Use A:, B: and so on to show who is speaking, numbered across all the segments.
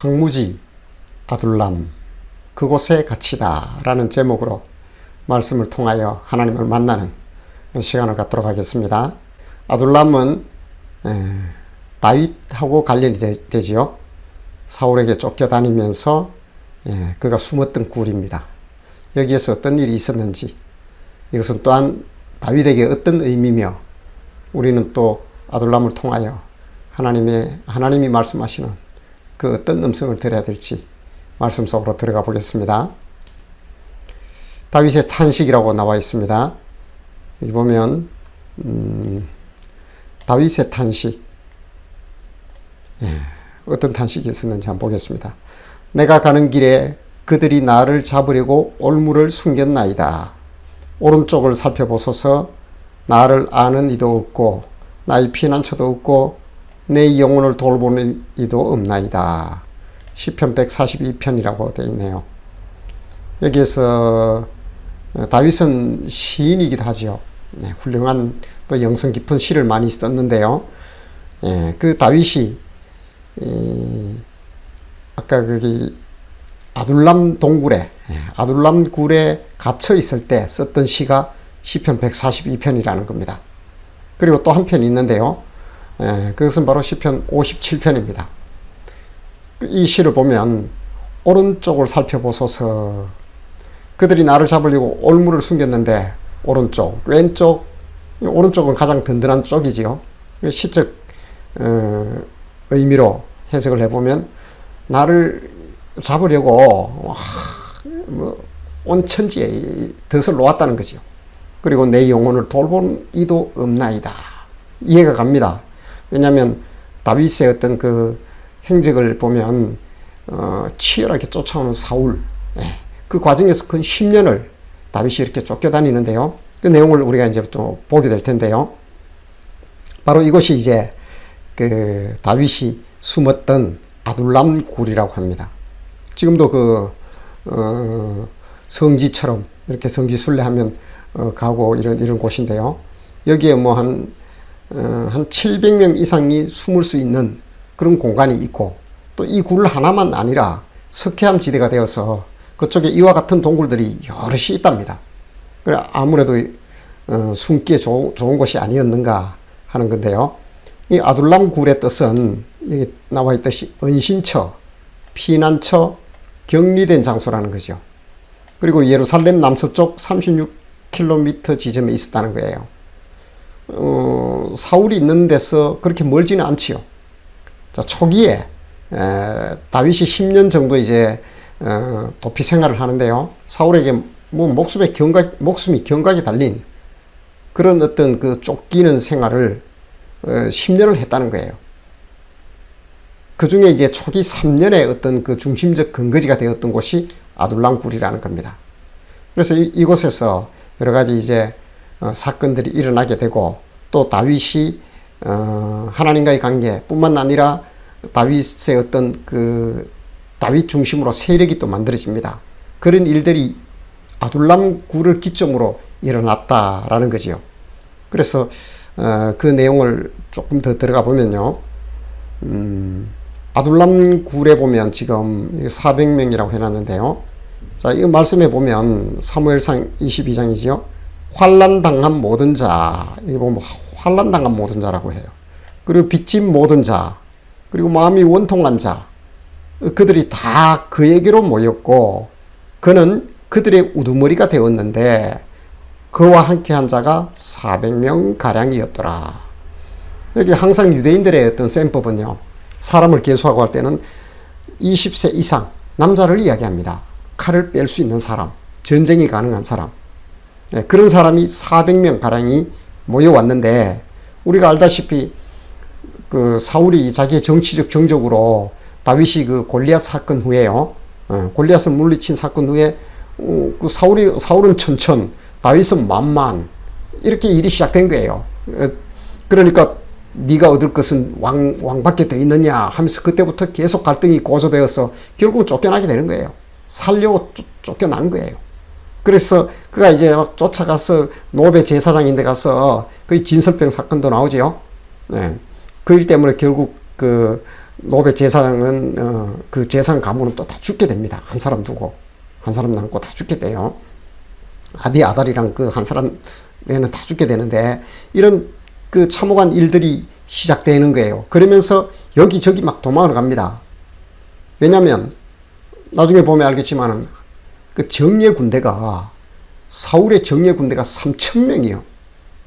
A: 황무지 아둘람 그곳의 가치다 라는 제목으로 말씀을 통하여 하나님을 만나는 시간을 갖도록 하겠습니다. 아둘람은 다윗하고 관련이 되지요. 사울에게 쫓겨다니면서 그가 숨었던 굴입니다. 여기에서 어떤 일이 있었는지, 이것은 또한 다윗에게 어떤 의미며 우리는 또 아둘람을 통하여 하나님이 말씀하시는 그 어떤 음성을 들어야 될지 말씀 속으로 들어가 보겠습니다. 다윗의 탄식이라고 나와 있습니다. 여기 보면 다윗의 탄식, 어떤 탄식이 있었는지 한번 보겠습니다. 내가 가는 길에 그들이 나를 잡으려고 올무를 숨겼나이다. 오른쪽을 살펴보소서. 나를 아는 이도 없고 나의 피난처도 없고 내 영혼을 돌보는 이도 없나이다. 시편 142편이라고 되어 있네요. 여기에서 다윗은 시인이기도 하죠. 훌륭한 또 영성 깊은 시를 많이 썼는데요. 그 다윗이 아까 거기 아둘람 동굴에 아둘람 굴에 갇혀 있을 때 썼던 시가 시편 142편이라는 겁니다. 그리고 또 한 편이 있는데요. 그것은 바로 시편 57편입니다. 이 시를 보면 오른쪽을 살펴보소서. 그들이 나를 잡으려고 올무를 숨겼는데 오른쪽, 왼쪽, 오른쪽은 가장 든든한 쪽이지요. 시적 의미로 해석을 해보면 나를 잡으려고 온 천지에 덫을 놓았다는 거죠. 그리고 내 영혼을 돌본 이도 없나이다. 이해가 갑니다. 왜냐하면 다윗의 어떤 그 행적을 보면 치열하게 쫓아오는 사울, 그 과정에서 근 10년을 다윗이 이렇게 쫓겨다니는데요. 그 내용을 우리가 이제 좀 보게 될 텐데요. 바로 이것이 이제 그 다윗이 숨었던 아둘람 굴이라고 합니다. 지금도 그 성지처럼 이렇게 성지 순례하면 가고 이런 곳인데요. 여기에 뭐 한 700명 이상이 숨을 수 있는 그런 공간이 있고, 또 이 굴 하나만 아니라 석회암 지대가 되어서 그쪽에 이와 같은 동굴들이 여럿이 있답니다. 그래 아무래도 숨기에 좋은 곳이 아니었는가 하는 건데요. 이 아둘람 굴의 뜻은 여기 나와 있듯이 은신처, 피난처, 격리된 장소라는 거죠. 그리고 예루살렘 남서쪽 36km 지점에 있었다는 거예요. 사울이 있는 데서 그렇게 멀지는 않지요. 자, 초기에 다윗이 10년 정도 이제 도피 생활을 하는데요. 사울에게 뭐 목숨이 경각이 달린 그런 어떤 그 쫓기는 생활을 10년을 했다는 거예요. 그 중에 이제 초기 3년의 어떤 그 중심적 근거지가 되었던 곳이 아둘람 굴이라는 겁니다. 그래서 이곳에서 여러 가지 이제 사건들이 일어나게 되고, 또 다윗이 하나님과의 관계뿐만 아니라 다윗의 어떤 그 다윗 중심으로 세력이 또 만들어집니다. 그런 일들이 아둘람 굴을 기점으로 일어났다라는 거지요. 그래서 그 내용을 조금 더 들어가 보면요. 아둘람 굴에 보면 지금 400명이라고 해놨는데요. 자, 이 말씀에 보면 사무엘상 22장이지요. 환난당한 모든 자, 이거 보면 환난당한 모든 자라고 해요. 그리고 빚진 모든 자, 그리고 마음이 원통한 자, 그들이 다 그에게로 모였고 그는 그들의 우두머리가 되었는데 그와 함께한 자가 400명 가량이었더라. 여기 항상 유대인들의 어떤 셈법은요, 사람을 계수하고 할 때는 20세 이상 남자를 이야기합니다. 칼을 뺄 수 있는 사람, 전쟁이 가능한 사람, 그런 사람이 400명 가량이 모여왔는데, 우리가 알다시피 그 사울이 자기의 정치적 정적으로 다윗이 그 골리앗 사건 후에요, 골리앗을 물리친 사건 후에 그 사울은 천천, 다윗은 만만, 이렇게 일이 시작된 거예요. 그러니까 네가 얻을 것은 왕밖에 더 있느냐 하면서 그때부터 계속 갈등이 고조되어서 결국 쫓겨나게 되는 거예요. 살려고 쫓겨난 거예요. 그래서 그가 이제 막 쫓아가서 노베 제사장인데 가서 그 진설병 사건도 나오죠. 그 일 때문에 결국 그 노베 재상은 그 재상 가문은 또 다 죽게 됩니다. 한 사람 두고 한 사람 남고 다 죽게 돼요. 아비 아달이랑 그 한 사람 외에는 다 죽게 되는데 이런 그 참혹한 일들이 시작되는 거예요. 그러면서 여기저기 막 도망을 갑니다. 왜냐하면 나중에 보면 알겠지만은 그 정예 군대가 사울의 정예 군대가 3,000명이요.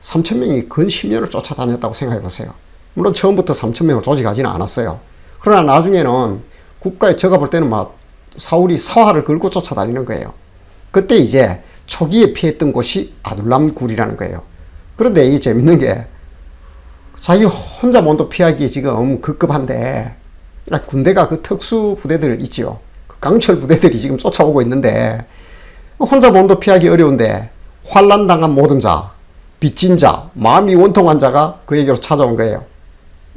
A: 3,000명이 근 10년을 쫓아다녔다고 생각해 보세요. 물론 처음부터 3,000명을 조직하지는 않았어요. 그러나 나중에는 국가에 제가 볼 때는 막 사울이 사활을 걸고 쫓아다니는 거예요. 그때 이제 초기에 피했던 곳이 아둘람 굴이라는 거예요. 그런데 이게 재밌는 게 자기 혼자 먼저 피하기 지금 급급한데 군대가 그 특수 부대들 있지요. 그 강철 부대들이 지금 쫓아오고 있는데 혼자 먼저 피하기 어려운데 환난 당한 모든 자, 빚진 자, 마음이 원통한 자가 그에게로 찾아온 거예요.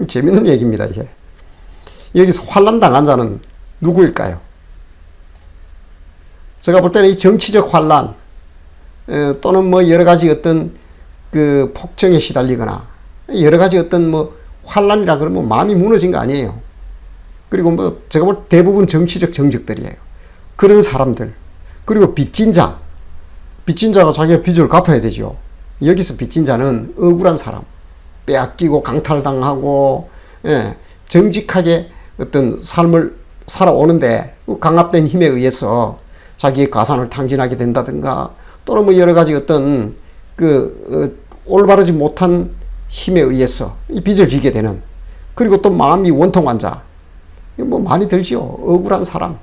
A: 재밌는 얘기입니다, 이게. 여기서 환난 당한 자는 누구일까요? 제가 볼 때는 이 정치적 환난 또는 뭐 여러 가지 어떤 그 폭정에 시달리거나 여러 가지 어떤 뭐 환난이라 그러면 마음이 무너진 거 아니에요. 그리고 뭐 제가 볼 때 대부분 정치적 정적들이에요. 그런 사람들. 그리고 빚진 자. 빚진 자가 자기가 빚을 갚아야 되죠. 여기서 빚진 자는 억울한 사람. 빼앗기고 강탈당하고 정직하게 어떤 삶을 살아오는데 강압된 힘에 의해서 자기의 가산을 탕진하게 된다든가 또는 뭐 여러 가지 어떤 올바르지 못한 힘에 의해서 이 빚을 지게 되는, 그리고 또 마음이 원통한 자, 뭐 많이 들지요. 억울한 사람.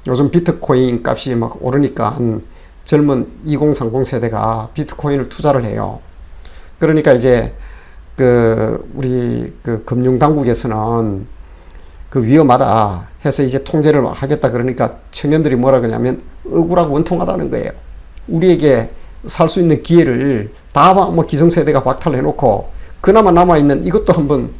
A: 요즘 비트코인 값이 막 오르니까 한 젊은 2030 세대가 비트코인을 투자를 해요. 그러니까 이제 우리 금융당국에서는 위험하다 해서 이제 통제를 하겠다 그러니까 청년들이 뭐라 그러냐면 억울하고 원통하다는 거예요. 우리에게 살 수 있는 기회를 다 뭐 기성세대가 박탈해 놓고 그나마 남아있는 이것도 한번,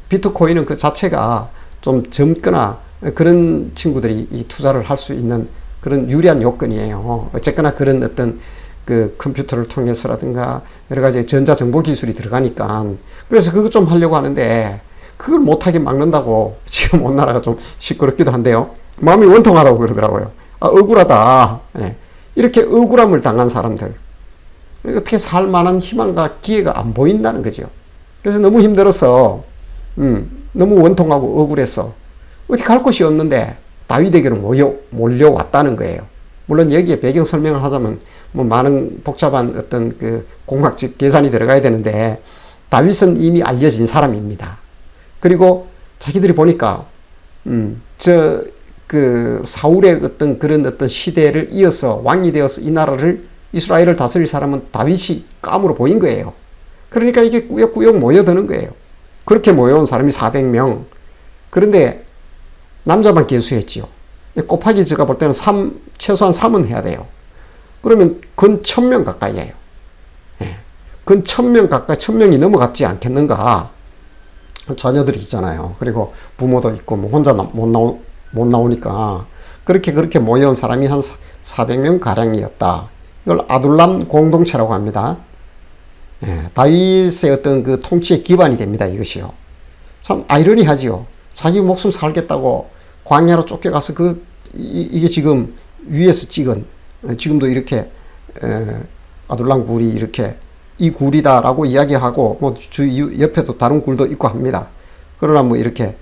A: 비트코인은 그 자체가 좀 젊거나 그런 친구들이 이 투자를 할 수 있는 그런 유리한 요건이에요. 어쨌거나 그런 어떤 그 컴퓨터를 통해서라든가 여러 가지 전자정보 기술이 들어가니까, 그래서 그거 좀 하려고 하는데 그걸 못하게 막는다고 지금 온 나라가 좀 시끄럽기도 한데요. 마음이 원통하다고 그러더라고요. 억울하다. 이렇게 억울함을 당한 사람들, 어떻게 살 만한 희망과 기회가 안 보인다는 거죠. 그래서 너무 힘들어서 너무 원통하고 억울해서 어디 갈 곳이 없는데 다윗에게로 몰려왔다는 거예요. 물론 여기에 배경 설명을 하자면 뭐 많은 복잡한 어떤 그 공학적 계산이 들어가야 되는데, 다윗은 이미 알려진 사람입니다. 그리고 자기들이 보니까 사울의 어떤 그런 어떤 시대를 이어서 왕이 되어서 이 나라를, 이스라엘을 다스릴 사람은 다윗이 깜으로 보인 거예요. 그러니까 이게 꾸역꾸역 모여드는 거예요. 그렇게 모여온 사람이 400명. 그런데 남자만 계수했지요. 곱하기 제가 볼 때는 최소한 3은 해야 돼요. 그러면 근 1000명 가까이에요. 근 1000명 가까이, 1000명이 넘어갔지 않겠는가. 자녀들이 있잖아요. 그리고 부모도 있고 뭐 혼자 못 나오니까 그렇게 모여온 사람이 한 400명 가량이었다. 이걸 아둘람 공동체라고 합니다. 다윗의 어떤 그 통치의 기반이 됩니다. 이것이요. 참 아이러니하지요. 자기 목숨 살겠다고 광야로 쫓겨가서 이게 지금 위에서 찍은, 지금도 이렇게 아둘람 굴이 이렇게 이 굴이다라고 이야기하고 뭐 옆에도 다른 굴도 있고 합니다. 그러나 뭐 이렇게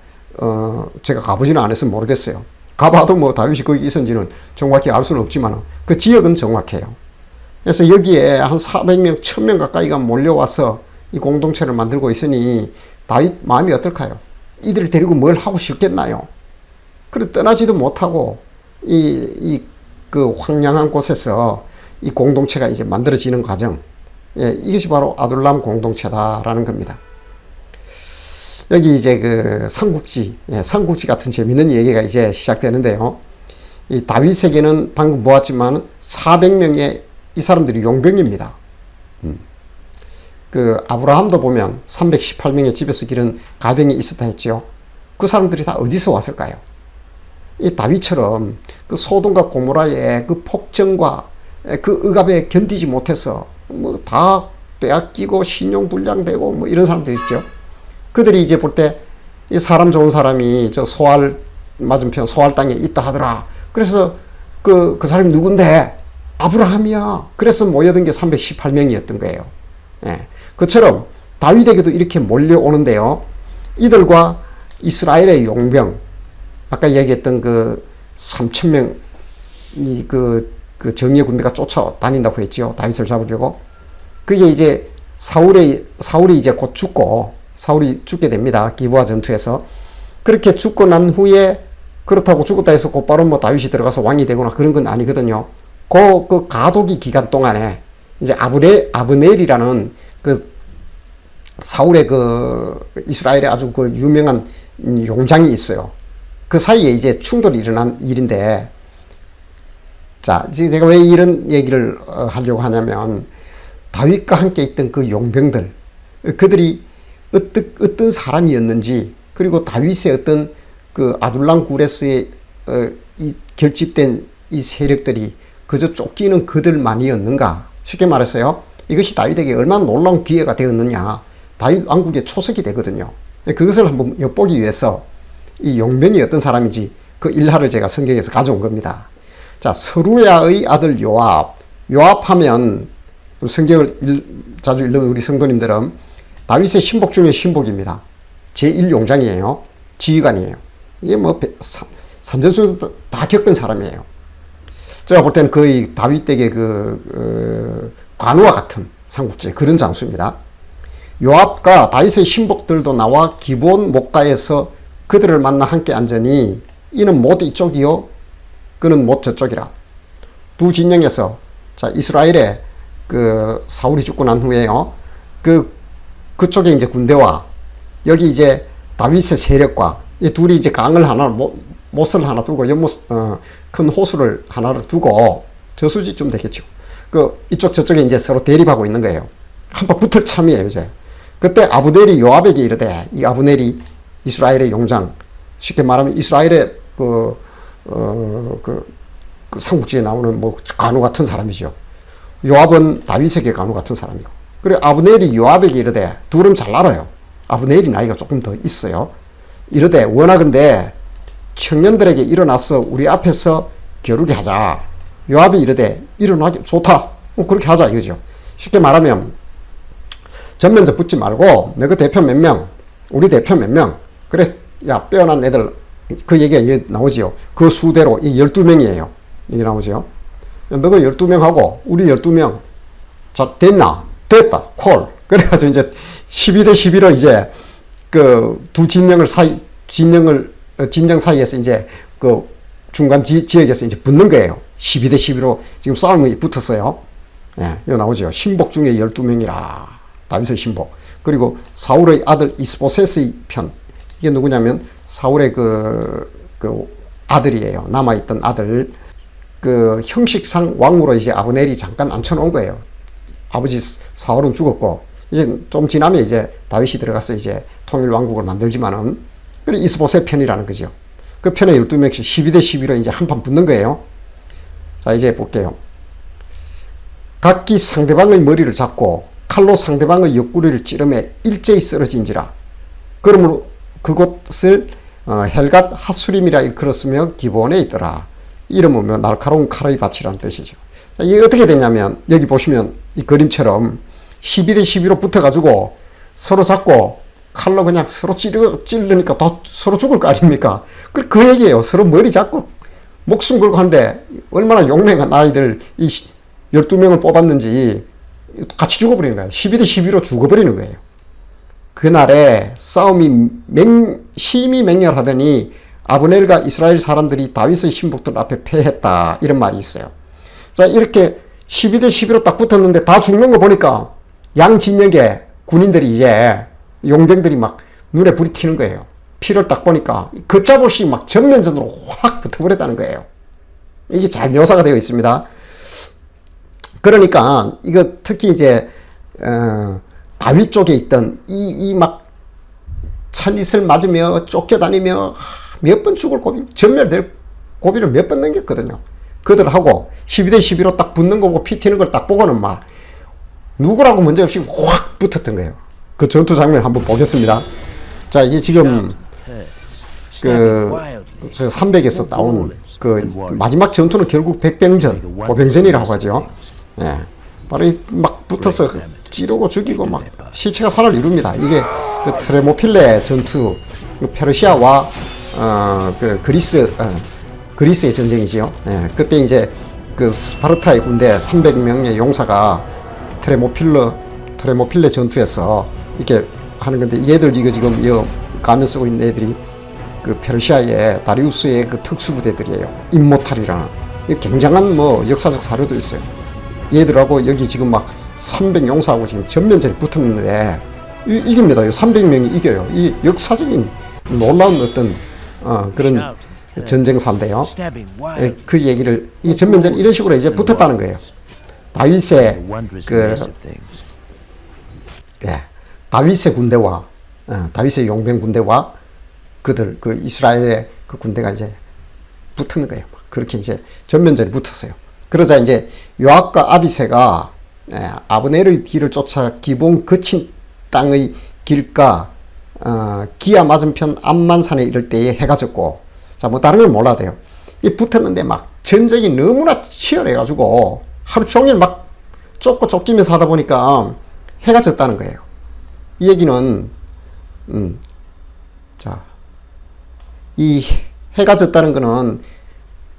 A: 제가 가보지는 않아서 모르겠어요. 가봐도 뭐 다윗이 거기 있었는지는 정확히 알 수는 없지만 그 지역은 정확해요. 그래서 여기에 한 400명, 1000명 가까이가 몰려와서 이 공동체를 만들고 있으니 다윗 마음이 어떨까요? 이들을 데리고 뭘 하고 싶겠나요? 그래 떠나지도 못하고 그 황량한 곳에서 이 공동체가 이제 만들어지는 과정, 이것이 바로 아둘람 공동체다라는 겁니다. 여기 이제 그 삼국지 같은 재밌는 얘기가 이제 시작되는데요. 이 다윗에게는 방금 보았지만 400명의 이 사람들이 용병입니다. 그 아브라함도 보면 318명의 집에서 기른 가병이 있었다 했죠. 그 사람들이 다 어디서 왔을까요? 이 다윗처럼 그 소돔과 고모라의 그 폭정과 그 억압에 견디지 못해서 뭐 다 빼앗기고 신용불량되고 뭐 이런 사람들 있죠. 그들이 이제 볼 때 이 사람 좋은 사람이 저 소알 맞은편 소알 땅에 있다 하더라. 그래서 그 사람이 누군데? 아브라함이야. 그래서 모여든 게 318명이었던 거예요. 예. 그처럼 다윗에게도 이렇게 몰려오는데요. 이들과 이스라엘의 용병, 아까 얘기했던 그 3,000명이 그 정예 군대가 쫓아다닌다고 했죠. 다윗을 잡으려고. 그게 이제 사울이 이제 곧 죽고, 사울이 죽게 됩니다. 기브아 전투에서. 그렇게 죽고 난 후에, 그렇다고 죽었다 해서 곧바로 뭐 다윗이 들어가서 왕이 되거나 그런 건 아니거든요. 그 가독이 기간 동안에 이제 아브넬이라는 그 사울의 그 이스라엘의 아주 그 유명한 용장이 있어요. 그 사이에 이제 충돌이 일어난 일인데, 자, 제가 왜 이런 얘기를 하려고 하냐면, 다윗과 함께 있던 그 용병들, 그들이 어떤 사람이었는지, 그리고 다윗의 어떤 그 아둘람 구레스의 이 결집된 이 세력들이 그저 쫓기는 그들만이었는가? 쉽게 말해서요, 이것이 다윗에게 얼마나 놀라운 기회가 되었느냐. 다윗 왕국의 초석이 되거든요. 그것을 한번 엿보기 위해서 이 용병이 어떤 사람인지 그 일화를 제가 성경에서 가져온 겁니다. 자, 서루야의 아들 요압. 요압하면 성경을 자주 읽는 우리 성도님들은 다윗의 신복 중에 신복입니다. 제1용장이에요. 지휘관이에요. 이게 뭐 산전수전 다 겪은 사람이에요. 제가 볼 때는 거의 다윗 댁의 관우와 같은 삼국지 그런 장수입니다. 요압과 다윗의 신복들도 나와 기브온 목가에서 그들을 만나 함께 앉으니 이는 못 이쪽이요 그는 못 저쪽이라. 두 진영에서, 자, 이스라엘의 그 사울이 죽고 난 후에요, 그쪽에 이제 군대와 여기 이제 다윗의 세력과 이 둘이 이제 강을 하나, 못을 하나 두고 큰 호수를 하나를 두고 저수지쯤 되겠죠. 이쪽 저쪽에 이제 서로 대립하고 있는 거예요. 한번 붙을 참이에요, 이제. 그때 아브넬이 요압에게 이르되, 이 아브넬이 이스라엘의 용장, 쉽게 말하면 이스라엘의 그 삼국지에 나오는 뭐 간우 같은 사람이죠. 요압은 다윗에게 간우 같은 사람이고. 그래 아브넬이 요압에게 이르되, 둘은 잘 알아요. 아브넬이 나이가 조금 더 있어요. 이르되 원하건대 청년들에게 일어나서 우리 앞에서 겨루게 하자. 요압이 이르되 일어나기 좋다. 그렇게 하자 이거죠. 쉽게 말하면 전면적 붙지 말고 너그 대표 몇 명, 우리 대표 몇 명, 그래 야 빼어난 애들, 그 얘기가 나오지요. 그 수대로 이 12명이에요. 이게 나오죠. 너가 12명하고 우리 12명. 자, 됐나? 됐다. 콜. 그래가지고 이제 12대 11로 이제 그 두 진영 사이에서 이제 그 중간 지역에서 이제 붙는 거예요. 12대 12로 지금 싸움이 붙었어요. 예, 이거 나오죠. 신복 중에 12명이라. 다윗의 신복. 그리고 사울의 아들 이스보셋의 편. 이게 누구냐면 사울의 그 아들이에요. 남아있던 아들. 그 형식상 왕으로 이제 아브넬이 잠깐 앉혀놓은 거예요. 아버지 사울은 죽었고, 이제 좀 지나면 이제 다윗이 들어가서 이제 통일 왕국을 만들지만은, 그래 이스보셋 편이라는 거죠. 그 편에 12명씩 12대 12로 이제 한판 붙는 거예요. 자, 이제 볼게요. 각기 상대방의 머리를 잡고 칼로 상대방의 옆구리를 찌르매 일제히 쓰러진지라. 그러므로 그곳을 헬갓 핫수림이라 일컬었으며 기브온에 있더라. 이름은 뭐 날카로운 칼의 밭이라는 뜻이죠. 자, 이게 어떻게 되냐면 여기 보시면 이 그림처럼 12대 12로 붙어가지고 서로 잡고 칼로 그냥 서로 찌르니까 더 서로 죽을 거 아닙니까? 그 얘기예요. 서로 머리 잡고 목숨 걸고 한데 얼마나 용맹한 아이들 이 12명을 뽑았는지 같이 죽어버리는 거예요. 12대 12로 죽어버리는 거예요. 그날에 싸움이 심히 맹렬하더니 아브넬과 이스라엘 사람들이 다윗의 신복들 앞에 패했다. 이런 말이 있어요. 자, 이렇게 12대 12로 딱 붙었는데 다 죽는 거 보니까 양 진영의 군인들이 이제 용병들이 막 눈에 불이 튀는 거예요. 피를 딱 보니까 걷잡없이 막 정면전으로 확 붙어버렸다는 거예요. 이게 잘 묘사가 되어 있습니다. 그러니까 이거 특히 이제 다윗 쪽에 있던 이 막 찬잇을 맞으며 쫓겨다니며 몇 번 죽을 고비, 전멸될 고비를 몇 번 넘겼거든요. 그들하고 12대 12로 딱 붙는 거고 피 튀는 걸 딱 보고는 막 누구라고 문제없이 확 붙었던 거예요. 그 전투 장면 한번 보겠습니다. 자, 이게 지금 저 300에서 나온 그 마지막 전투는 결국 백병전, 보병전이라고 하죠. 예. 바로 막 붙어서 찌르고 죽이고 막 시체가 산을 이룹니다. 이게 그 트레모필레 전투, 그 페르시아와 그 그리스의 전쟁이지요. 예. 그때 이제 그 스파르타의 군대 300명의 용사가 트레모필레 전투에서 이렇게 하는 건데, 얘들 이거 지금 이 가면 쓰고 있는 애들이 그 페르시아의 다리우스의 그 특수부대들이에요. 임모탈이라는 굉장한 뭐 역사적 사료도 있어요. 얘들하고 여기 지금 막 300용사하고 지금 전면전에 붙었는데 이깁니다. 300명이 이겨요. 이 역사적인 놀라운 어떤 그런 전쟁사인데요. 그 얘기를, 이 전면전 이런 식으로 이제 붙었다는 거예요. 다윗의 다윗의 군대와 다윗의 용병 군대와 그들 그 이스라엘의 그 군대가 이제 붙는 거예요. 그렇게 이제 전면전에 붙었어요. 그러자 이제 요압과 아비새가 아브넬의 뒤를 쫓아 기본 거친 땅의 길가 기아 맞은편 암만산에 이를 때에 해가 졌고, 자, 뭐 다른 건 몰라도 돼요. 이 붙었는데 막 전쟁이 너무나 치열해가지고 하루 종일 막 쫓기면서 하다 보니까 해가 졌다는 거예요. 이 얘기는 자, 이 해가 졌다는 거는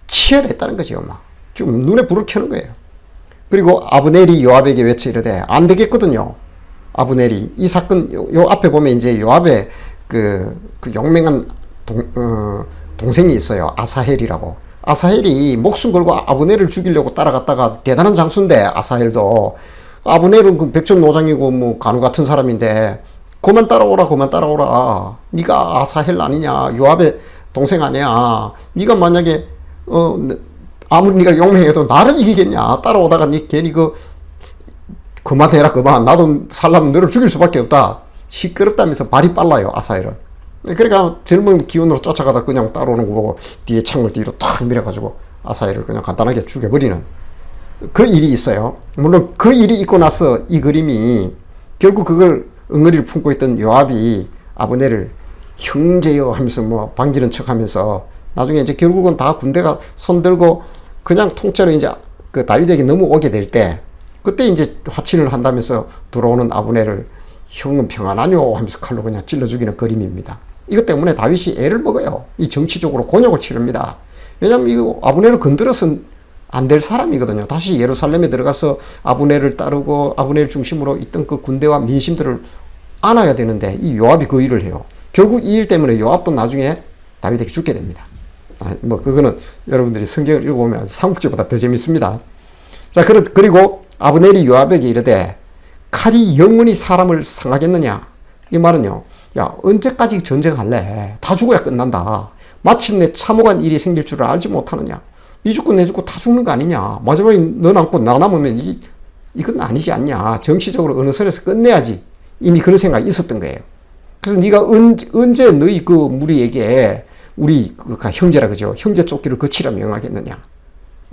A: 치열했다는 거죠. 막 좀 눈에 불을 켜는 거예요. 그리고 아브넬이 요압에게 외쳐 이르되, 안 되겠거든요. 아브넬이 이 사건 요 앞에 보면 이제 요압의 그 용맹한 동생이 있어요. 아사헬이라고. 아사헬이 목숨 걸고 아브넬을 죽이려고 따라갔다가 대단한 장수인데, 아사헬도 아브넬은 그 백전노장이고 뭐 간우 같은 사람인데 그만 따라오라. 네가 아사헬 아니냐, 요압의 동생 아니야. 네가 만약에 아무리 네가 용맹해도 나를 이기겠냐. 따라오다가 네 괜히 그만해라. 나도 살려면 너를 죽일 수밖에 없다. 시끄럽다면서 발이 빨라요, 아사헬은. 그러니까 젊은 기운으로 쫓아가다 그냥 따라오는 거 보고 뒤에 창을 뒤로 탁 밀어가지고 아사헬을 그냥 간단하게 죽여버리는 그 일이 있어요. 물론 그 일이 있고 나서 이 그림이 결국 그걸 응어리를 품고 있던 요압이 아브넬을 형제여 하면서 뭐 반기는 척 하면서 나중에 이제 결국은 다 군대가 손들고 그냥 통째로 이제 그 다윗에게 넘어오게 될 때, 그때 이제 화친을 한다면서 들어오는 아브넬을 형은 평안하뇨 하면서 칼로 그냥 찔러 죽이는 그림입니다. 이것 때문에 다윗이 애를 먹어요. 이 정치적으로 곤욕을 치릅니다. 왜냐하면 이거 아브넬을 건드려서는 안 될 사람이거든요. 다시 예루살렘에 들어가서 아브넬을 따르고 아브넬 중심으로 있던 그 군대와 민심들을 안아야 되는데 이 요압이 그 일을 해요. 결국 이 일 때문에 요압도 나중에 다윗에게 죽게 됩니다. 뭐 그거는 여러분들이 성경을 읽어보면 삼국지보다 더 재밌습니다. 자, 그리고 아브넬이 요압에게 이르되, 칼이 영원히 사람을 상하겠느냐? 이 말은요, 야, 언제까지 전쟁할래? 다 죽어야 끝난다. 마침내 참혹한 일이 생길 줄을 알지 못하느냐? 네 죽고 내 죽고 다 죽는 거 아니냐? 마지막에 너 남고 나 남으면 이건 아니지 않냐? 정치적으로 어느 선에서 끝내야지. 이미 그런 생각이 있었던 거예요. 그래서 네가 언제 너희 그 무리에게 우리 그 형제라 그죠? 형제 쫓기를 거치라 명하겠느냐?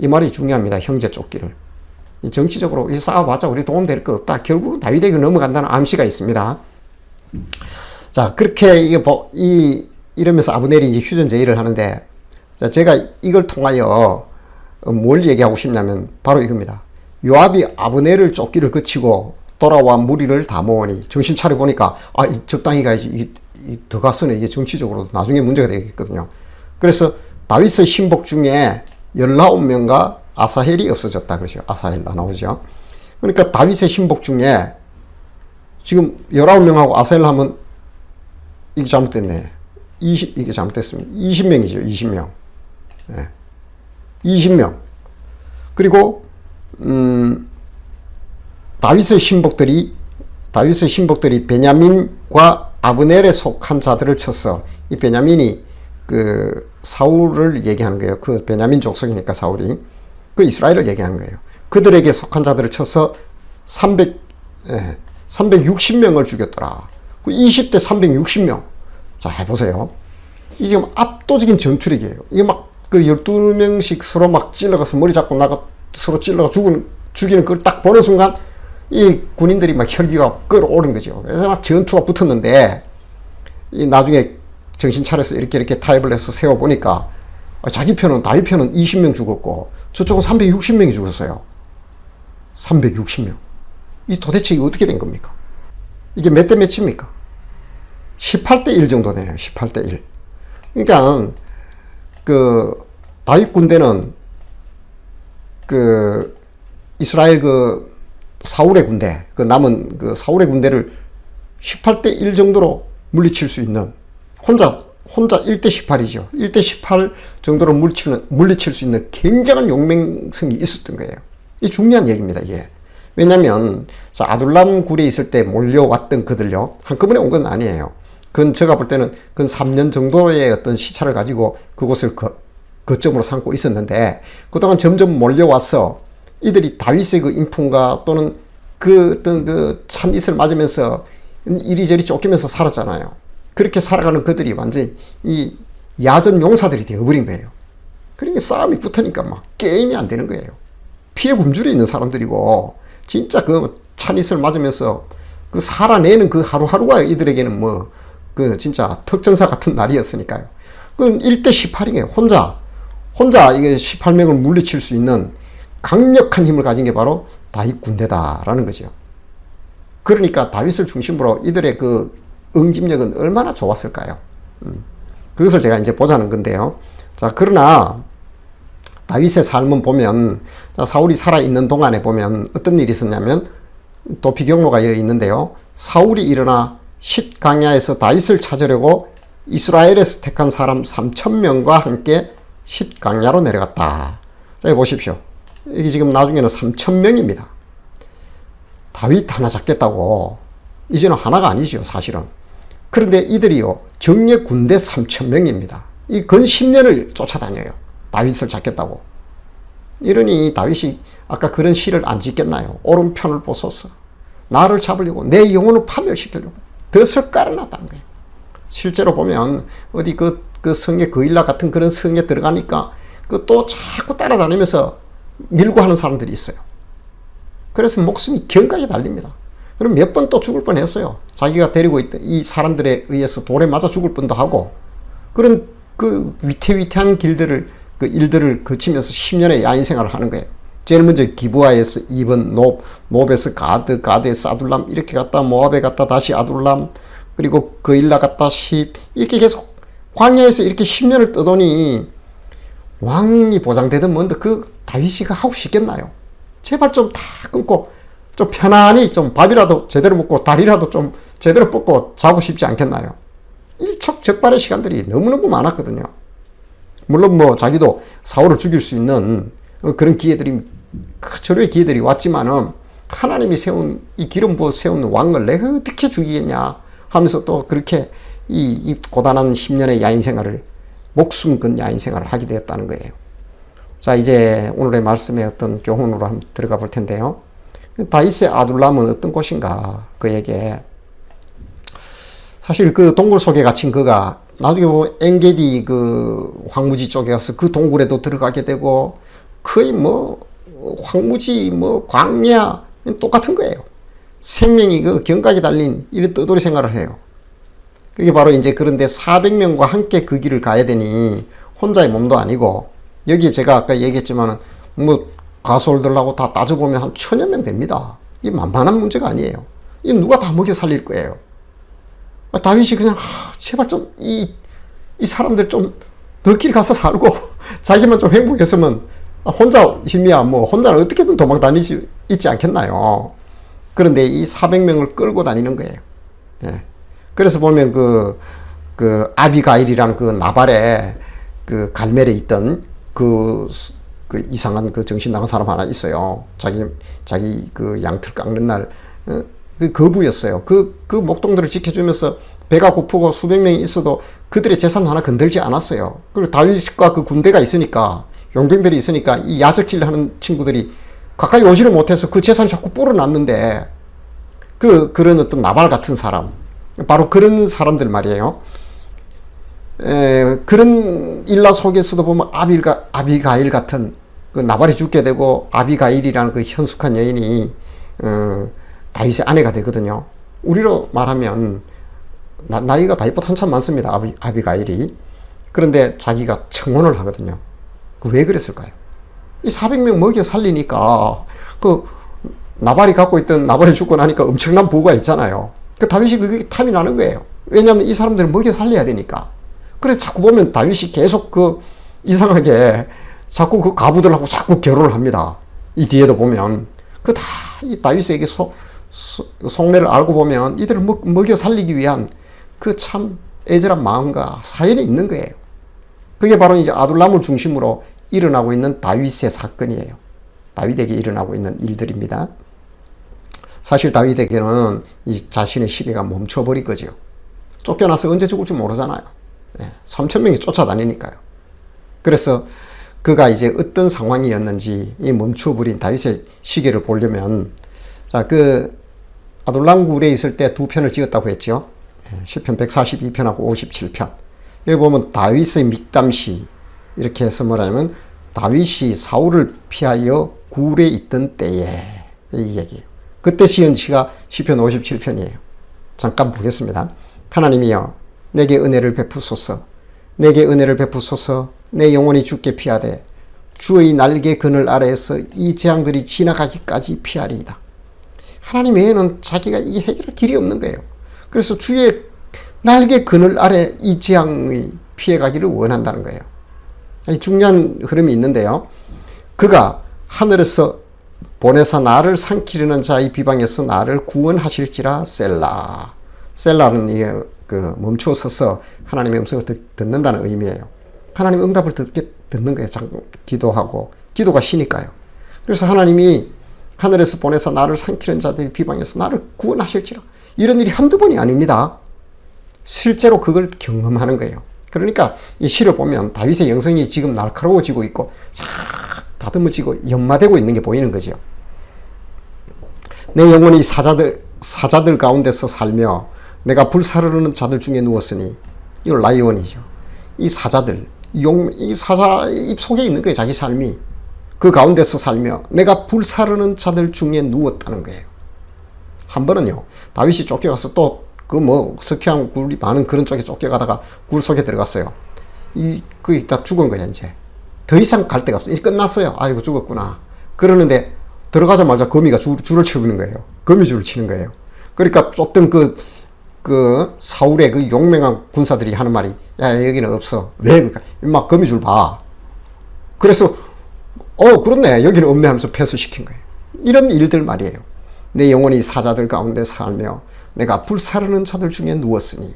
A: 이 말이 중요합니다. 형제 쫓기를. 정치적으로 싸워봤자 우리 도움될 거 없다. 결국 다윗에게 넘어간다는 암시가 있습니다. 자, 그렇게 이러면서 아브넬이 이제 휴전 제의를 하는데, 자, 제가 이걸 통하여 뭘 얘기하고 싶냐면 바로 이겁니다. 요압이 아브넬을 쫓기를 거치고 돌아와 무리를 다 모으니 정신 차려 보니까 적당히 가야지. 더 가서는 이게 정치적으로 나중에 문제가 되겠거든요. 그래서 다윗의 신복 중에 19명과 아사헬이 없어졌다 그러죠. 아사헬 나오죠. 그러니까 다윗의 신복 중에 지금 19명하고 아사헬 하면 이게 잘못됐네. 이게 잘못됐습니다. 20명이죠. 20명. 네. 20명. 그리고 다윗의 신복들이 베냐민과 아브넬에 속한 자들을 쳤어. 이 베냐민이 그 사울을 얘기하는 거예요. 그 베냐민 족속이니까 사울이 그 이스라엘을 얘기하는 거예요. 그들에게 속한 자들을 쳐서 360명을 죽였더라. 그 20대 360명. 자, 해보세요. 이게 지금 압도적인 전투력이에요. 이게 막 그 12명씩 서로 막 찔러가서 머리 잡고 나가 서로 찔러가 죽이는 걸 딱 보는 순간 이 군인들이 막 혈기가 끌어오른 거죠. 그래서 막 전투가 붙었는데 이 나중에 정신 차려서 이렇게 타협을 해서 세워보니까 자기 편은, 다윗 편은 20명 죽었고 저쪽은 360명이 죽었어요. 360명. 이 도대체 이거 어떻게 된 겁니까? 이게 몇 대 몇입니까? 18대 1 정도 되네요. 18대 1. 그러니까 그 다윗 군대는 그 이스라엘 그 사울의 군대, 그 남은 그 사울의 군대를 18대 1 정도로 물리칠 수 있는, 혼자 1대 18이죠. 1대 18 정도로 물리칠 수 있는 굉장한 용맹성이 있었던 거예요. 이 중요한 얘기입니다, 이게. 왜냐면 아둘람 굴에 있을 때 몰려왔던 그들요, 한꺼번에 온 건 아니에요. 그건 제가 볼 때는 그건 3년 정도의 어떤 시차를 가지고 그곳을 거점으로 삼고 있었는데, 그동안 점점 몰려와서 이들이 다윗의 그 인품과 또는 그 어떤 그 찬잇을 맞으면서 이리저리 쫓기면서 살았잖아요. 그렇게 살아가는 그들이 완전히 이 야전 용사들이 되어버린 거예요. 그러니까 싸움이 붙으니까 막 게임이 안 되는 거예요. 피해 굶주려 있는 사람들이고, 진짜 그 찬잇을 맞으면서 그 살아내는 그 하루하루가 이들에게는 뭐 그 진짜 특전사 같은 날이었으니까요. 그 1대 18이에요. 혼자 이게 18명을 물리칠 수 있는 강력한 힘을 가진 게 바로 다윗 군대다라는 거죠. 그러니까 다윗을 중심으로 이들의 그 응집력은 얼마나 좋았을까요? 그것을 제가 이제 보자는 건데요. 자, 그러나 다윗의 삶은 보면, 사울이 살아있는 동안에 보면 어떤 일이 있었냐면, 또 비경로가 여기 있는데요. 사울이 일어나 10강야에서 다윗을 찾으려고 이스라엘에서 택한 사람 3,000명과 함께 10강야로 내려갔다. 자, 보십시오. 여기 지금 나중에는 3,000명입니다. 다윗 하나 잡겠다고. 이제는 하나가 아니죠, 사실은. 그런데 이들이요, 정예 군대 3,000명입니다. 이 근 10년을 쫓아다녀요. 다윗을 잡겠다고. 이러니 다윗이 아까 그런 시를 안 짓겠나요? 오른편을 보소서. 나를 잡으려고, 내 영혼을 파멸시키려고 덫을 깔아놨다는 거예요. 실제로 보면 어디 그 성의 거일라 같은 그런 성에 들어가니까 그 또 자꾸 따라다니면서 밀고 하는 사람들이 있어요. 그래서 목숨이 경까지 달립니다. 그럼 몇 번 또 죽을 뻔했어요. 자기가 데리고 있던 이 사람들에 의해서 돌에 맞아 죽을 뻔도 하고, 그런 그 위태위태한 일들을 거치면서 10년의 야인 생활을 하는 거예요. 제일 먼저 기브아에서 2번 놉에서 가드에서 아둘람, 이렇게 갔다 모압에 갔다 다시 아둘람, 그리고 거일라 갔다 이렇게 계속 광야에서 이렇게 10년을 떠도니 왕이 보장되든 뭔데 그 다윗이가 하고 싶겠나요? 제발 좀 다 끊고 좀 편안히 좀 밥이라도 제대로 먹고 다리라도 좀 제대로 뻗고 자고 싶지 않겠나요? 일촉즉발의 시간들이 너무너무 많았거든요. 물론 뭐 자기도 사울을 죽일 수 있는 그런 기회들이, 절호의 기회들이 왔지만은, 하나님이 세운 이 기름 부어 세운 왕을 내가 어떻게 죽이겠냐 하면서 또 그렇게 이 고단한 10년의 야인 생활을, 목숨 건 야인 생활을 하게 되었다는 거예요. 자, 이제 오늘의 말씀의 어떤 교훈으로 한번 들어가 볼 텐데요. 다윗의 아둘람은 어떤 곳인가? 그에게 사실 그 동굴 속에 갇힌 그가 나중에 뭐 엔게디 그 황무지 쪽에 가서 그 동굴에도 들어가게 되고, 거의 뭐 황무지 뭐 광야 똑같은 거예요. 생명이 그 경각이 달린 이런 떠돌이 생활을 해요. 그게 바로 이제, 그런데 400명과 함께 그 길을 가야 되니 혼자의 몸도 아니고, 여기 제가 아까 얘기했지만은 뭐 가솔들하고 다 따져보면 한 1,000여 명 됩니다. 이게 만만한 문제가 아니에요. 이 누가 다 먹여 살릴 거예요. 다윗이 그냥 제발 좀 이 사람들 좀 너끼리 가서 살고 자기만 좀 행복했으면, 혼자 힘이야 뭐 혼자는 어떻게든 도망 다니지 있지 않겠나요? 그런데 이 400명을 끌고 다니는 거예요. 예. 그래서 보면 그 아비가일이라는 그 나발의 그 갈멜에 있던 그 이상한 그 정신 나간 사람 하나 있어요. 자기 그 양털 깎는 날 그 거부였어요. 그 목동들을 지켜주면서 배가 고프고 수백 명이 있어도 그들의 재산 하나 건들지 않았어요. 그리고 다윗과 그 군대가 있으니까, 용병들이 있으니까 이 야적질 하는 친구들이 가까이 오지를 못해서 그 재산이 자꾸 불어났는데, 그런 어떤 나발 같은 사람, 바로 그런 사람들 말이에요. 그런 일라 속에서도 보면 아비가일 같은 그 나발이 죽게 되고, 아비가일이라는 그 현숙한 여인이 다윗의 아내가 되거든요. 우리로 말하면 나이가 다윗보다 한참 많습니다. 아비가일이. 그런데 자기가 청혼을 하거든요. 왜 그랬을까요? 이 400명 먹여 살리니까 나발이 갖고 있던, 나발이 죽고 나니까 엄청난 부가 있잖아요. 다윗이 그게 탐이 나는 거예요. 왜냐하면 이 사람들을 먹여 살려야 되니까. 그래서 자꾸 보면 다윗이 계속 이상하게 자꾸 가부들하고 자꾸 결혼을 합니다. 이 뒤에도 보면 이 다윗에게 속내를 알고 보면 이들을 먹여 살리기 위한 참 애절한 마음과 사연이 있는 거예요. 그게 바로 이제 아둘람을 중심으로 일어나고 있는 다윗의 사건이에요. 다윗에게 일어나고 있는 일들입니다. 사실 다윗에게는 이 자신의 시계가 멈춰버린 거죠. 쫓겨나서 언제 죽을지 모르잖아요. 3,000명이 쫓아다니니까요. 그래서 그가 이제 어떤 상황이었는지 이 멈춰버린 다윗의 시계를 보려면, 자, 아둘람 굴에 있을 때 두 편을 찍었다고 했죠. 시편 142편하고 57편. 여기 보면 다윗의 믹담시, 이렇게 해서 뭐라냐면 다윗이 사울을 피하여 굴에 있던 때에, 이 얘기예요. 그때 지은 시가 시편 57편이에요. 잠깐 보겠습니다. 하나님이여 내게 은혜를 베푸소서. 내게 은혜를 베푸소서. 내 영혼이 주께 피하되 주의 날개 그늘 아래에서 이 재앙들이 지나가기까지 피하리이다. 하나님 외에는 자기가 이게 해결할 길이 없는 거예요. 그래서 주의 날개 그늘 아래 이 재앙의 피해가기를 원한다는 거예요. 중요한 흐름이 있는데요. 그가 하늘에서 보내사 나를 삼키려는 자의 비방에서 나를 구원하실지라. 셀라. 셀라는 이게 멈추어 서서 하나님의 음성을 듣는다는 의미예요. 하나님 응답을 듣는 거예요. 기도하고. 기도가 쉬니까요. 그래서 하나님이 하늘에서 보내서 나를 삼키는 자들의 비방에서 나를 구원하실지라. 이런 일이 한두 번이 아닙니다. 실제로 그걸 경험하는 거예요. 그러니까 이 시를 보면 다윗의 영성이 지금 날카로워지고 있고 쫙 다듬어지고 연마되고 있는 게 보이는 거죠. 내 영혼이 사자들 가운데서 살며 내가 불사르는 자들 중에 누웠으니, 이거 라이온이죠. 이 사자들, 이 사자 입 속에 있는 거예요. 자기 삶이. 그 가운데서 살며 내가 불사르는 자들 중에 누웠다는 거예요. 한 번은요, 다윗이 쫓겨가서 또 석회암 굴이 많은 그런 쪽에 쫓겨가다가 굴 속에 들어갔어요. 그게 다 죽은 거야, 이제. 더 이상 갈 데가 없어. 이제 끝났어요. 아이고, 죽었구나. 그러는데 들어가자마자 거미가 줄을 치는 거예요. 거미줄을 치는 거예요. 그러니까 쫓던 사울의 용맹한 군사들이 하는 말이, 야, 여기는 없어. 왜? 그러니까 막 거미줄 봐. 그래서 그렇네. 여기는 없네 하면서 패스시킨 거예요. 이런 일들 말이에요. 내 영혼이 사자들 가운데 살며 내가 불사르는 자들 중에 누웠으니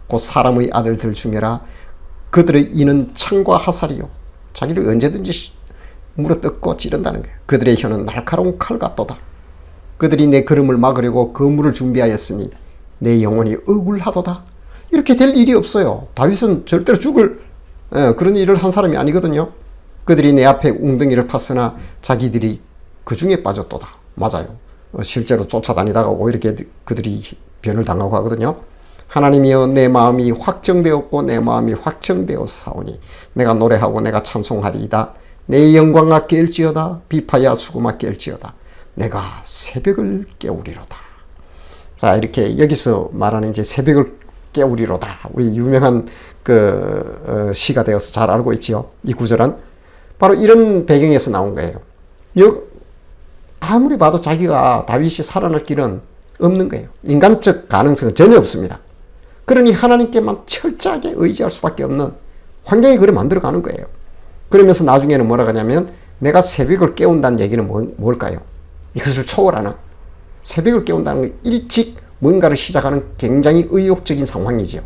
A: 곧 사람의 아들들 중에라. 그들의 이는 창과 화살이요. 자기를 언제든지 물어뜯고 찌른다는 거예요. 그들의 혀는 날카로운 칼 같도다. 그들이 내 걸음을 막으려고 그물을 준비하였으니 내 영혼이 억울하도다. 이렇게 될 일이 없어요. 다윗은 절대로 죽을 그런 일을 한 사람이 아니거든요. 그들이 내 앞에 웅덩이를 팠으나 자기들이 그 중에 빠졌도다. 맞아요. 실제로 쫓아다니다가 오히려 그들이 변을 당하고 하거든요. 하나님이여 내 마음이 확정되었고 내 마음이 확정되었사오니 내가 노래하고 내가 찬송하리이다. 내 영광아 깰지어다. 비파야 수금아 깰지어다. 내가 새벽을 깨우리로다. 자, 이렇게 여기서 말하는 이제 새벽을 깨우리로다. 우리 유명한 시가 되어서 잘 알고 있지요. 이 구절은 바로 이런 배경에서 나온 거예요. 아무리 봐도 자기가 다윗이 살아날 길은 없는 거예요. 인간적 가능성은 전혀 없습니다. 그러니 하나님께만 철저하게 의지할 수밖에 없는 환경이 그래 만들어가는 거예요. 그러면서 나중에는 뭐라고 하냐면 내가 새벽을 깨운다는 얘기는 뭘까요? 이것을 초월하는, 새벽을 깨운다는 건 일찍 뭔가를 시작하는 굉장히 의욕적인 상황이죠.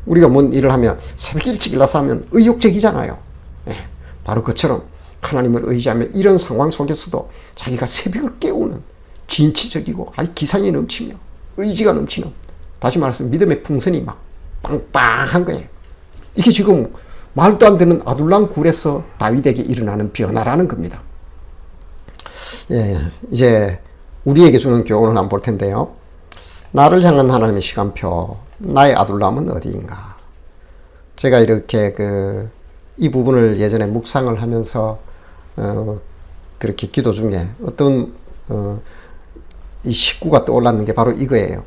A: 우리가 뭔 일을 하면 새벽 일찍 일어나서 하면 의욕적이잖아요. 바로 그처럼 하나님을 의지하며 이런 상황 속에서도 자기가 새벽을 깨우는 진취적이고 기상이 넘치며 의지가 넘치는, 다시 말해서 믿음의 풍선이 막 빵빵한 거예요. 이게 지금 말도 안 되는 아둘람 굴에서 다윗에게 일어나는 변화라는 겁니다. 이제 우리에게 주는 교훈을 한번 볼 텐데요. 나를 향한 하나님의 시간표, 나의 아둘람은 어디인가? 제가 이렇게 이 부분을 예전에 묵상을 하면서 그렇게 기도 중에 어떤 이 식구가 떠올랐는 게 바로 이거예요.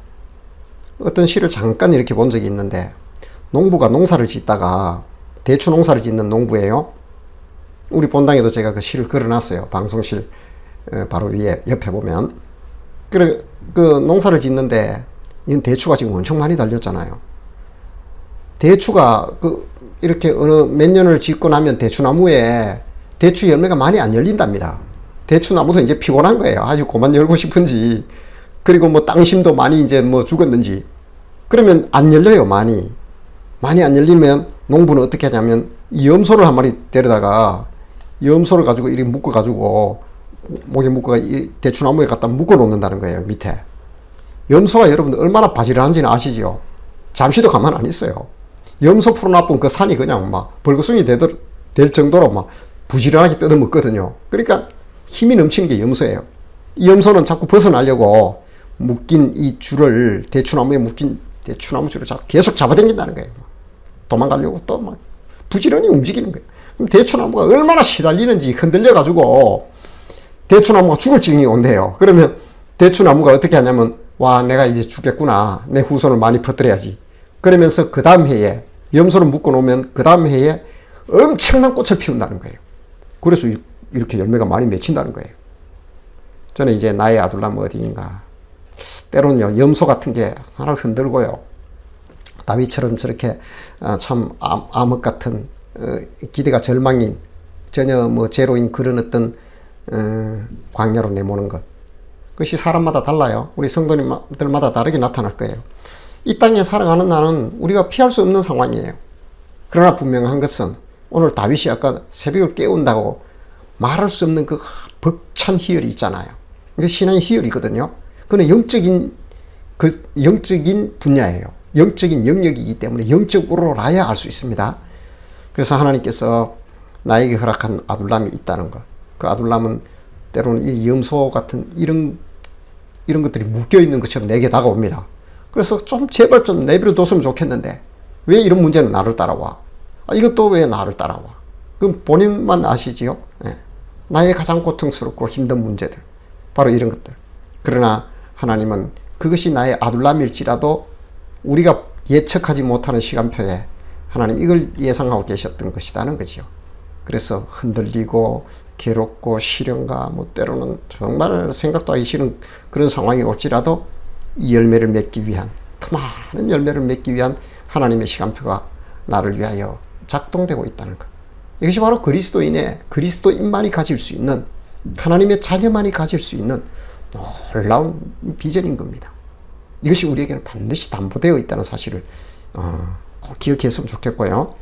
A: 어떤 시를 잠깐 이렇게 본 적이 있는데, 농부가 농사를 짓다가, 대추 농사를 짓는 농부예요. 우리 본당에도 제가 그 시를 걸어놨어요. 방송실 바로 위에 옆에 보면. 그래, 그 농사를 짓는데 이건 대추가 지금 엄청 많이 달렸잖아요. 대추가 이렇게 어느 몇 년을 짓고 나면 대추나무에 대추 열매가 많이 안 열린답니다. 대추나무도 이제 피곤한 거예요. 아주 그만 열고 싶은지, 그리고 뭐 땅심도 많이 이제 뭐 죽었는지. 그러면 안 열려요. 많이 안 열리면 농부는 어떻게 하냐면 염소를 한 마리 데려다가 염소를 가지고 이렇게 묶어 가지고 목에 묶어가 이 대추나무에 갖다 묶어 놓는다는 거예요. 밑에. 염소가 여러분들 얼마나 바지런한지는 아시지요? 잠시도 가만 안 있어요. 염소 풀어놔본 그 산이 그냥 막 벌거숭이 될 정도로 막 부지런하게 뜯어먹거든요. 그러니까 힘이 넘치는 게 염소예요. 이 염소는 자꾸 벗어나려고 묶인 이 줄을, 대추나무에 묶인 대추나무 줄을 계속 잡아당긴다는 거예요. 도망가려고 또 막 부지런히 움직이는 거예요. 그럼 대추나무가 얼마나 시달리는지 흔들려가지고 대추나무가 죽을 지경이 온대요. 그러면 대추나무가 어떻게 하냐면, 와, 내가 이제 죽겠구나. 내 후손을 많이 퍼뜨려야지. 그러면서 그 다음 해에, 염소를 묶어 놓으면 그 다음 해에 엄청난 꽃을 피운다는 거예요. 그래서 이렇게 열매가 많이 맺힌다는 거예요. 저는 이제 나의 아둘람 어디인가. 때로는요, 염소 같은 게 하나 흔들고요. 다윗처럼 저렇게 참 암흑 같은 기대가 절망인, 전혀 뭐 제로인 그런 어떤 광야로 내모는 것. 그것이 사람마다 달라요. 우리 성도님들마다 다르게 나타날 거예요. 이 땅에 살아가는 나는 우리가 피할 수 없는 상황이에요. 그러나 분명한 것은 오늘 다윗이 아까 새벽을 깨운다고 말할 수 없는 그 벅찬 희열이 있잖아요. 이게 신앙의 희열이거든요. 그건 영적인 분야예요. 영적인 영역이기 때문에 영적으로라야 알 수 있습니다. 그래서 하나님께서 나에게 허락한 아둘람이 있다는 것. 그 아둘람은 때로는 이 염소 같은 이런 것들이 묶여있는 것처럼 내게 다가옵니다. 그래서 좀 제발 좀 내버려 뒀으면 좋겠는데 왜 이런 문제는 나를 따라와? 이것도 왜 나를 따라와? 그럼 본인만 아시지요? 네. 나의 가장 고통스럽고 힘든 문제들, 바로 이런 것들. 그러나 하나님은 그것이 나의 아둘람일지라도 우리가 예측하지 못하는 시간표에 하나님 이걸 예상하고 계셨던 것이라는 거지요. 그래서 흔들리고 괴롭고 시련과 뭐 때로는 정말 생각도 하기 싫은 그런 상황이 올지라도 이 열매를 맺기 위한, 더 많은 열매를 맺기 위한 하나님의 시간표가 나를 위하여 작동되고 있다는 것. 이것이 바로 그리스도인만이 가질 수 있는, 하나님의 자녀만이 가질 수 있는 놀라운 비전인 겁니다. 이것이 우리에게는 반드시 담보되어 있다는 사실을 꼭 기억했으면 좋겠고요.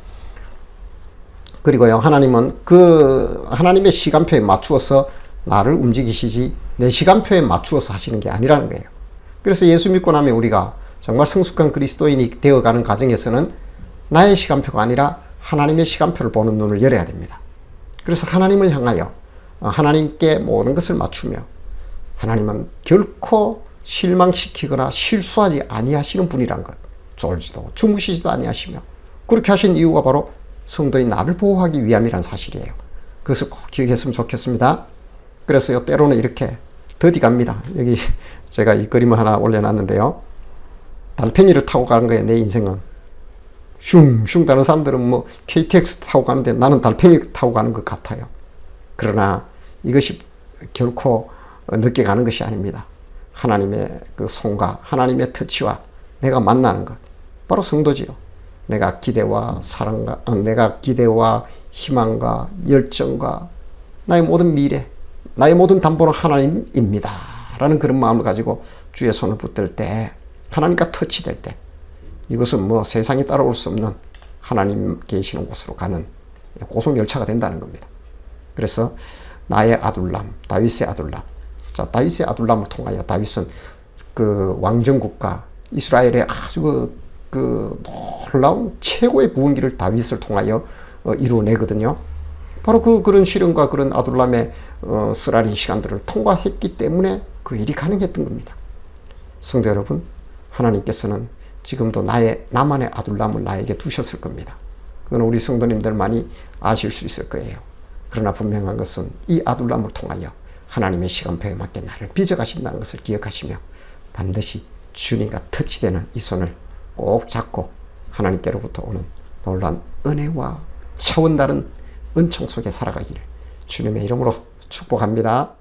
A: 그리고요, 하나님은 그 하나님의 시간표에 맞추어서 나를 움직이시지 내 시간표에 맞추어서 하시는 게 아니라는 거예요. 그래서 예수 믿고 나면 우리가 정말 성숙한 그리스도인이 되어가는 과정에서는 나의 시간표가 아니라 하나님의 시간표를 보는 눈을 열어야 됩니다. 그래서 하나님을 향하여 하나님께 모든 것을 맞추며, 하나님은 결코 실망시키거나 실수하지 아니하시는 분이란 것, 졸지도 주무시지도 아니하시며, 그렇게 하신 이유가 바로 성도인 나를 보호하기 위함이란 사실이에요. 그것을 꼭 기억했으면 좋겠습니다. 그래서요, 때로는 이렇게 더디 갑니다. 여기 제가 이 그림을 하나 올려놨는데요. 달팽이를 타고 가는 거예요, 내 인생은. 슝슝 다른 사람들은 뭐 KTX 타고 가는데 나는 달팽이 타고 가는 것 같아요. 그러나 이것이 결코 늦게 가는 것이 아닙니다. 하나님의 그 손과 하나님의 터치와 내가 만나는 것, 바로 성도지요. 내가 기대와 사랑과, 내가 기대와 희망과 열정과 나의 모든 미래, 나의 모든 담보는 하나님입니다 라는 그런 마음을 가지고 주의 손을 붙들 때, 하나님과 터치될 때, 이것은 뭐 세상에 따라올 수 없는 하나님 계시는 곳으로 가는 고속열차가 된다는 겁니다. 그래서 나의 아둘람, 다윗의 아둘람. 자, 다윗의 아둘람을 통하여 다윗은 그 왕정국가 이스라엘의 아주 그 놀라운 최고의 부흥기를 다윗을 통하여 이루어내거든요. 바로 그런 시련과 그런 아둘람의 쓰라린 시간들을 통과했기 때문에 그 일이 가능했던 겁니다. 성도 여러분, 하나님께서는 지금도 나만의 아둘람을 나에게 두셨을 겁니다. 그건 우리 성도님들만이 아실 수 있을 거예요. 그러나 분명한 것은 이 아둘람을 통하여 하나님의 시간표에 맞게 나를 빚어가신다는 것을 기억하시며 반드시 주님과 터치되는 이 손을 꼭 잡고 하나님께로부터 오는 놀라운 은혜와 차원 다른 은총 속에 살아가기를 주님의 이름으로 축복합니다.